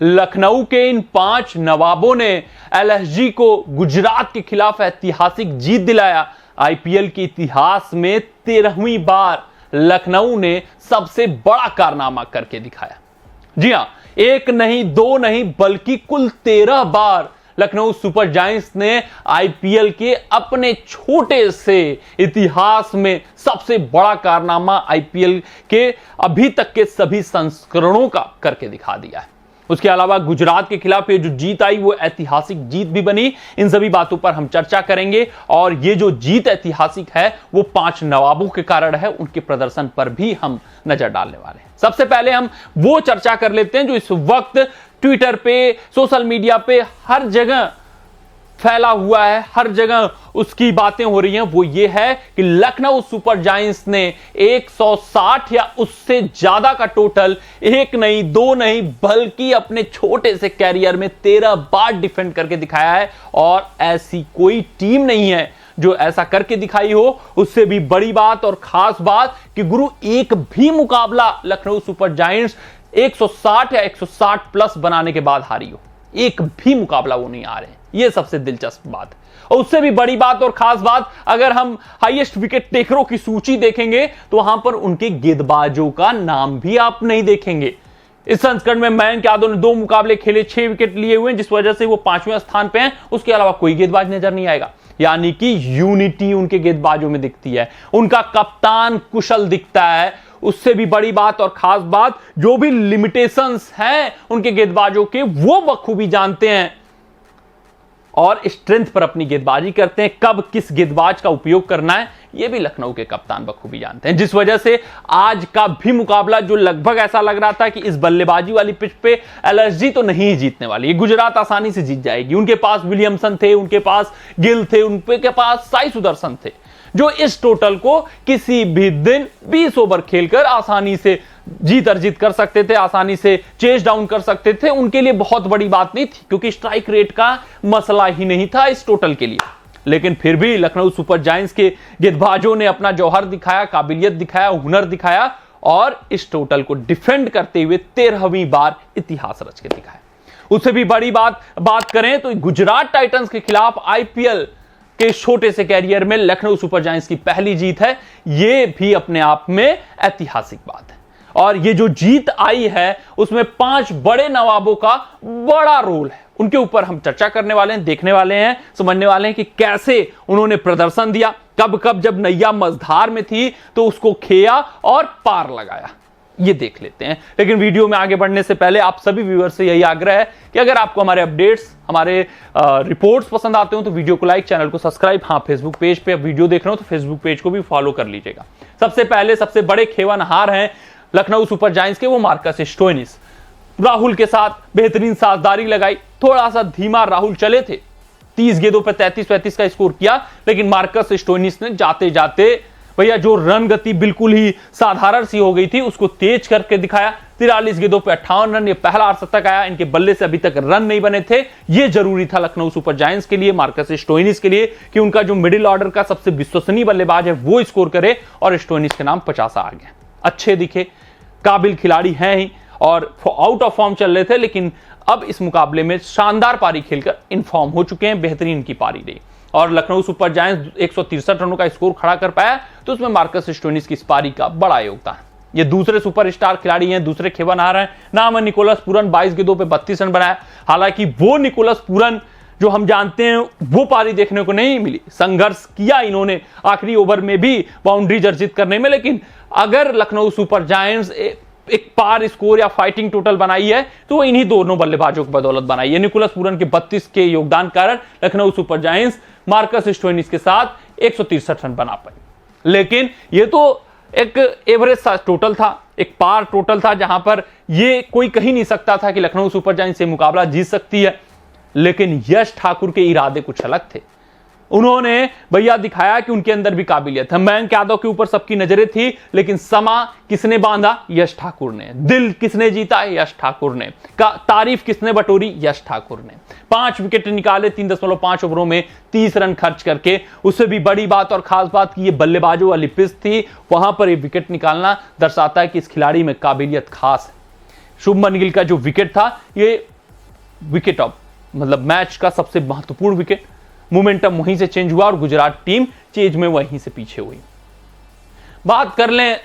लखनऊ के इन 5 नवाबों ने एलएसजी को गुजरात के खिलाफ ऐतिहासिक जीत दिलाया। आईपीएल के इतिहास में 13वीं बार लखनऊ ने सबसे बड़ा कारनामा करके दिखाया। जी हां, 1 नहीं 2 नहीं बल्कि कुल 13 बार लखनऊ सुपर जायंट्स ने आईपीएल के अपने छोटे से इतिहास में सबसे बड़ा कारनामा आईपीएल के अभी तक के सभी संस्करणों का करके दिखा दिया है। उसके अलावा गुजरात के खिलाफ ये जो जीत आई वो ऐतिहासिक जीत भी बनी। इन सभी बातों पर हम चर्चा करेंगे और ये जो जीत ऐतिहासिक है वो 5 नवाबों के कारण है, उनके प्रदर्शन पर भी हम नजर डालने वाले हैं। सबसे पहले हम वो चर्चा कर लेते हैं जो इस वक्त ट्विटर पे, सोशल मीडिया पे हर जगह फैला हुआ है, हर जगह उसकी बातें हो रही हैं। वो ये है कि लखनऊ सुपर जायंट्स ने 160 या उससे ज्यादा का टोटल 1 नहीं 2 नहीं बल्कि अपने छोटे से कैरियर में 13 बार डिफेंड करके दिखाया है और ऐसी कोई टीम नहीं है जो ऐसा करके दिखाई हो। उससे भी बड़ी बात और खास बात कि गुरु एक भी मुकाबला लखनऊ सुपर जायंट्स 160 या 160 प्लस बनाने के बाद हारी हो, एक भी मुकाबला वो नहीं आ रहे हैं। ये सबसे दिलचस्प बात है। और उससे भी बड़ी बात और खास बात, अगर हम हाईएस्ट विकेट टेकरों की सूची देखेंगे तो वहां पर उनके गेंदबाजों का नाम भी आप नहीं देखेंगे। इस संस्करण में मयंक यादव ने 2 मुकाबले खेले, 6 विकेट लिए हुए, जिस वजह से वो 5वें स्थान पे हैं। उसके अलावा कोई गेंदबाज नजर नहीं आएगा, यानी कि यूनिटी उनके गेंदबाजों में दिखती है। उनका कप्तान कुशल दिखता है। उससे भी बड़ी बात और खास बात, जो भी लिमिटेशंस हैं उनके गेंदबाजों के वो बखूबी जानते हैं और स्ट्रेंथ पर अपनी गेंदबाजी करते हैं। कब किस गेंदबाज का उपयोग करना है यह भी लखनऊ के कप्तान बखूबी जानते हैं, जिस वजह से आज का भी मुकाबला जो लगभग ऐसा लग रहा था कि इस बल्लेबाजी वाली पिच पे एलएसजी तो नहीं जीतने वाली है, गुजरात आसानी से जीत जाएगी। उनके पास विलियमसन थे, उनके पास गिल थे, उनके पास साई सुदर्शन थे, जो इस टोटल को किसी भी दिन 20 ओवर खेलकर आसानी से जीत अर्जित कर सकते थे, आसानी से चेस डाउन कर सकते थे। उनके लिए बहुत बड़ी बात नहीं थी क्योंकि स्ट्राइक रेट का मसला ही नहीं था इस टोटल के लिए। लेकिन फिर भी लखनऊ सुपर जायंट्स के गेंदबाजों ने अपना जौहर दिखाया, काबिलियत दिखाया, हुनर दिखाया और इस टोटल को डिफेंड करते हुए 13वीं बार इतिहास रच के दिखाया। उससे भी बड़ी बात करें तो गुजरात टाइटंस के खिलाफ आईपीएल के छोटे से कैरियर में लखनऊ सुपर जायंट्स की पहली जीत है। यह भी अपने आप में ऐतिहासिक बात है और ये जो जीत आई है उसमें 5 बड़े नवाबों का बड़ा रोल है। उनके ऊपर हम चर्चा करने वाले हैं, देखने वाले हैं, समझने वाले हैं कि कैसे उन्होंने प्रदर्शन दिया, कब कब जब नैया मझधार में थी तो उसको खेया और पार लगाया, ये देख लेते हैं। लेकिन वीडियो में आगे बढ़ने से पहले आप सभी व्यूअर्स से यही आग्रह है कि अगर आपको हमारे अपडेट्स, हमारे रिपोर्ट्स पसंद आते हो तो वीडियो को लाइक, चैनल को सब्सक्राइब, हाँ फेसबुक पेज पे वीडियो देख रहे हो तो फेसबुक पेज को भी फॉलो कर लीजिएगा। सबसे पहले सबसे बड़े खेवानहार हैं लखनऊ सुपर जायंट्स के, वो मार्कस स्टोइनिस। राहुल के साथ बेहतरीन साझेदारी लगाई, थोड़ा सा धीमा राहुल चले थे, 30 गेंदों पर 33-35 का स्कोर किया, लेकिन मार्कस स्टोइनिस ने जाते जाते भैया जो रन गति बिल्कुल ही साधारण सी हो गई थी उसको तेज करके दिखाया। 43 गेंदों पे 58 रन, ये पहला अर्धशतक आया। इनके बल्ले से अभी तक रन नहीं बने थे, ये जरूरी था लखनऊ सुपर जायंट्स के लिए, मार्कस स्टोइनिस के लिए, कि उनका जो मिडिल ऑर्डर का सबसे विश्वसनीय बल्लेबाज है वो स्कोर करे और स्टोइनिस के नाम 50 आ गए। अच्छे दिखे, काबिल खिलाड़ी हैं ही और आउट ऑफ फॉर्म चल रहे थे, लेकिन अब इस मुकाबले में शानदार पारी खेलकर इनफॉर्म हो चुके हैं, बेहतरीन की पारी रही और लखनऊ सुपर जायंट्स 163 रनों का स्कोर खड़ा कर पाया, तो उसमें मार्कस स्टोइनिस की इस पारी का बड़ा योगदान। ये दूसरे सुपरस्टार खिलाड़ी हैं, दूसरे खेवानहार हैं। नाम है निकोलस पूरन, 22 गेंदों पे 32 रन बनाया। हालांकि वो निकोलस पूरन जो हम जानते हैं वो पारी देखने को नहीं मिली, संघर्ष किया इन्होंने आखिरी ओवर में भी बाउंड्री अर्जित करने में, लेकिन अगर लखनऊ सुपर जायंट्स एक पार स्कोर या फाइटिंग टोटल बनाई है तो वो इन्हीं दोनों बल्लेबाजों की बदौलत बनाई है। निकोलस पूरन के 32 के योगदान कारण Lucknow super giants Marcus Stoinis के साथ 163 रन बना पाई। लेकिन ये तो एक एवरेज टोटल था, एक पार टोटल था, जहां पर ये कोई कही नहीं सकता था कि लखनऊ सुपर जायंट्स से मुकाबला जीत सकती है। लेकिन यश ठाकुर के इरादे कुछ अलग थे। उन्होंने भैया दिखाया कि उनके अंदर भी काबिलियत है। मयंक यादव के ऊपर सबकी नजरें थी, लेकिन समा किसने बांधा? यश ठाकुर ने। दिल किसने जीता? यश ठाकुर ने। तारीफ किसने बटोरी? यश ठाकुर ने। 5 विकेट निकाले 3.5 ओवरों में 30 रन खर्च करके। उससे भी बड़ी बात और खास बात कि ये बल्लेबाजों वाली पिच थी, वहां पर ये विकेट निकालना दर्शाता है कि इस खिलाड़ी में काबिलियत खास है। शुभमन गिल का जो विकेट था, ये विकेट ऑफ मतलब मैच का सबसे महत्वपूर्ण विकेट। मोमेंटम वहीं से चेंज हुआ और गुजरात टीम चेज में वहीं से पीछे हुई। बात कर लें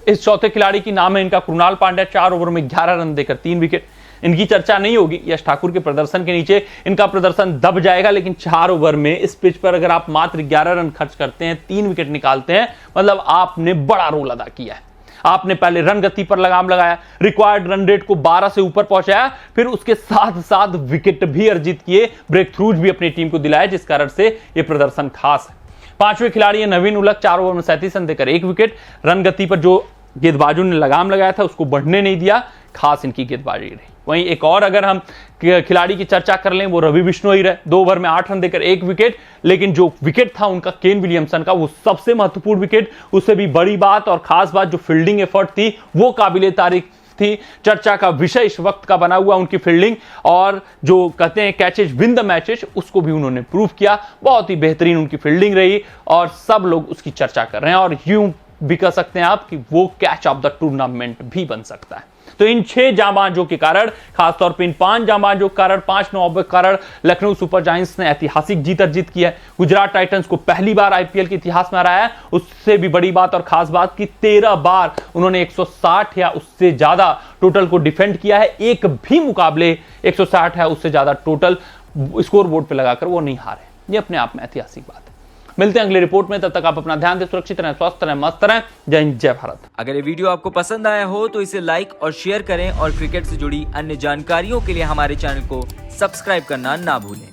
इस चौथे खिलाड़ी की, नाम है इनका कृणाल पांड्या। 4 ओवर में 11 रन देकर 3 विकेट। इनकी चर्चा नहीं होगी, यश ठाकुर के प्रदर्शन के नीचे इनका प्रदर्शन दब जाएगा, लेकिन 4 ओवर में इस पिच पर अगर आप मात्र 11 रन खर्च करते हैं, 3 विकेट निकालते हैं, मतलब आपने बड़ा रोल अदा किया है। आपने पहले रन गति पर लगाम लगाया, रिक्वायर्ड रन रेट को 12 से ऊपर पहुंचाया, फिर उसके साथ साथ विकेट भी अर्जित किए, ब्रेक थ्रूज भी अपनी टीम को दिलाया, जिस कारण से यह प्रदर्शन खास है। 5वें खिलाड़ी है नवीन उलक। 4 ओवर में 37 रन देकर 1 विकेट। रन गति पर जो गेंदबाजों ने लगाम लगाया था उसको बढ़ने नहीं दिया, खास इनकी गेंदबाजी रही। वहीं एक और अगर हम खिलाड़ी की चर्चा कर लें, वो रवि बिश्नोई रहे। 2 ओवर में 8 रन देकर 1 विकेट, लेकिन जो विकेट था उनका केन विलियमसन का, वो सबसे महत्वपूर्ण विकेट। उससे भी बड़ी बात और खास बात, जो फील्डिंग एफर्ट थी वो काबिले तारीफ थी। चर्चा का विषय इस वक्त का बना हुआ उनकी फील्डिंग, और जो कहते हैं कैचेज विन द मैचेज, उसको भी उन्होंने प्रूव किया। बहुत ही बेहतरीन उनकी फील्डिंग रही और सब लोग उसकी चर्चा कर रहे हैं, और यूं भी कह सकते हैं आप कि वो कैच ऑफ द टूर्नामेंट भी बन सकता है। तो इन 6 जांबाजों के कारण, खासतौर पर इन 5 जांबाजों के कारण, 5 नवाबों के कारण लखनऊ सुपर जायंट्स ने ऐतिहासिक जीत अर्जित की है। गुजरात टाइटंस को पहली बार आईपीएल के इतिहास में हराया है। उससे भी बड़ी बात और खास बात कि 13 बार उन्होंने 160 या उससे ज्यादा टोटल को डिफेंड किया है। एक भी मुकाबले 160 है उससे ज्यादा टोटल स्कोर बोर्ड पर लगाकर वो नहीं हारे। ये अपने आप में ऐतिहासिक बात है। मिलते हैं अगले रिपोर्ट में, तब तक आप अपना ध्यान दें, सुरक्षित रहें, स्वस्थ रहें, मस्त रहें। जय हिंद, जय भारत। अगर ये वीडियो आपको पसंद आया हो तो इसे लाइक और शेयर करें, और क्रिकेट से जुड़ी अन्य जानकारियों के लिए हमारे चैनल को सब्सक्राइब करना ना भूलें।